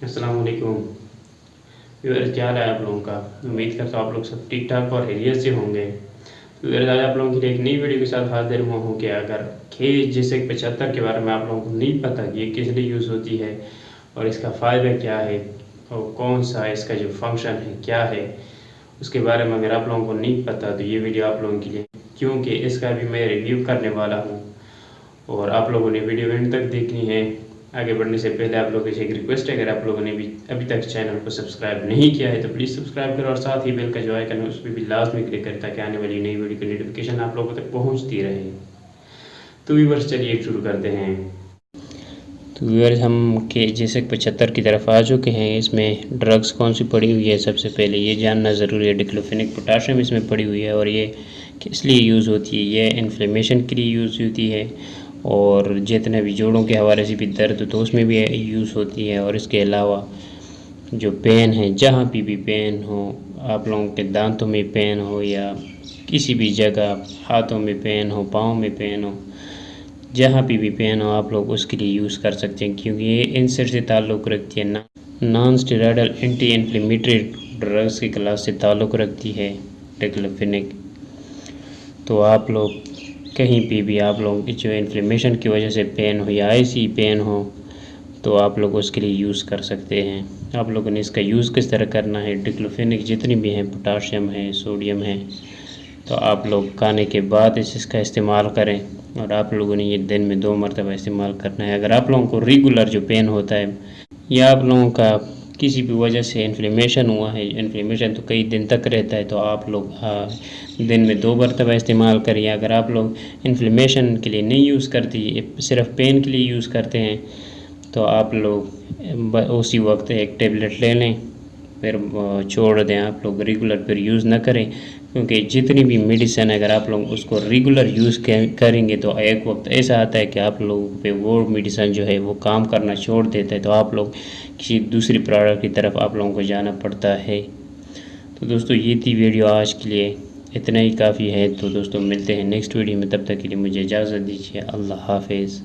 अस्सलाम वालेकुम व्यूअर्स, क्या हाल है आप लोगों का। उम्मीद करता हूँ आप लोग सब ठीक ठाक और खैरियत से होंगे। व्यूअर्स, आज आप लोगों के लिए एक नई वीडियो के साथ हाजिर हुआ हूँ कि अगर खेज जैसे 75 के बारे में आप लोगों को नहीं पता कि ये किस लिए यूज़ होती है और इसका फ़ायदा क्या है और कौन सा इसका जो फंक्शन है क्या है, उसके बारे में अगर आप लोगों को नहीं पता तो ये वीडियो आप लोगों के लिए, क्योंकि इसका भी मैं रिव्यू करने वाला हूँ और आप लोगों ने वीडियो एंड तक देखनी है। आगे बढ़ने से पहले आप लोगों से एक रिक्वेस्ट है, अगर आप लोगों ने भी अभी तक चैनल को सब्सक्राइब नहीं किया है तो प्लीज़ सब्सक्राइब करो और साथ ही बेल का जो आइकन है उस पर भी लाजमी क्लिक करें ताकि आने वाली नई वीडियो की नोटिफिकेशन आप लोगों तक पहुंचती रहे। तो व्यूअर्स, चलिए शुरू करते हैं। तो व्यूअर्स, हम के जैसे 75 की तरफ आ चुके हैं। इसमें ड्रग्स कौन सी पड़ी हुई है सबसे पहले ये जानना ज़रूरी है। डिक्लोफेनिक पोटाशियम इसमें पड़ी हुई है और ये किस लिए यूज़ होती है। ये इन्फ्लेमेशन के लिए यूज़ होती है और जितने भी जोड़ों के हवाले से भी दर्द तो उसमें भी यूज़ होती है। और इसके अलावा जो पेन है, जहाँ भी पेन हो, आप लोगों के दांतों में पेन हो या किसी भी जगह हाथों में पेन हो, पाँव में पेन हो, जहाँ भी पेन हो आप लोग उसके लिए यूज़ कर सकते हैं, क्योंकि ये इंसर्ट से ताल्लुक़ रखती है। Non steroidal anti inflammatory drugs की क्लास से ताल्लुक़ रखती है डिक्लोफेनिक। तो आप लोग कहीं भी आप लोग जो इन्फ्लेमेशन की वजह से पेन हो या ऐसी पेन हो तो आप लोग उसके लिए यूज़ कर सकते हैं। आप लोगों ने इसका यूज़ किस तरह करना है। डिक्लोफेनिक जितनी भी हैं, पोटाशियम है, सोडियम है, तो आप लोग खाने के बाद इसका इस्तेमाल करें और आप लोगों ने ये दिन में 2 मरतबा इस्तेमाल करना है। अगर आप लोगों को रेगुलर जो पेन होता है या आप लोगों का किसी भी वजह से इन्फ्लेमेशन हुआ है, इन्फ्लेमेशन तो कई दिन तक रहता है, तो आप लोग दिन में 2 मरतबा इस्तेमाल करिए। अगर आप लोग इन्फ्लेमेशन के लिए नहीं यूज़ करती, सिर्फ पेन के लिए यूज़ करते हैं, तो आप लोग उसी वक्त एक टेबलेट ले लें, फिर छोड़ दें। आप लोग रेगुलर फिर यूज़ ना करें, क्योंकि जितनी भी मेडिसिन अगर आप लोग उसको रेगुलर यूज़ करेंगे तो एक वक्त ऐसा आता है कि आप लोगों पे वो मेडिसिन जो है वो काम करना छोड़ देता है, तो आप लोग किसी दूसरी प्रोडक्ट की तरफ आप लोगों को जाना पड़ता है। तो दोस्तों, ये थी वीडियो आज के लिए, इतना ही काफ़ी है। तो दोस्तों, मिलते हैं नेक्स्ट वीडियो में, तब तक के लिए मुझे इजाज़त दीजिए। अल्लाह हाफिज़।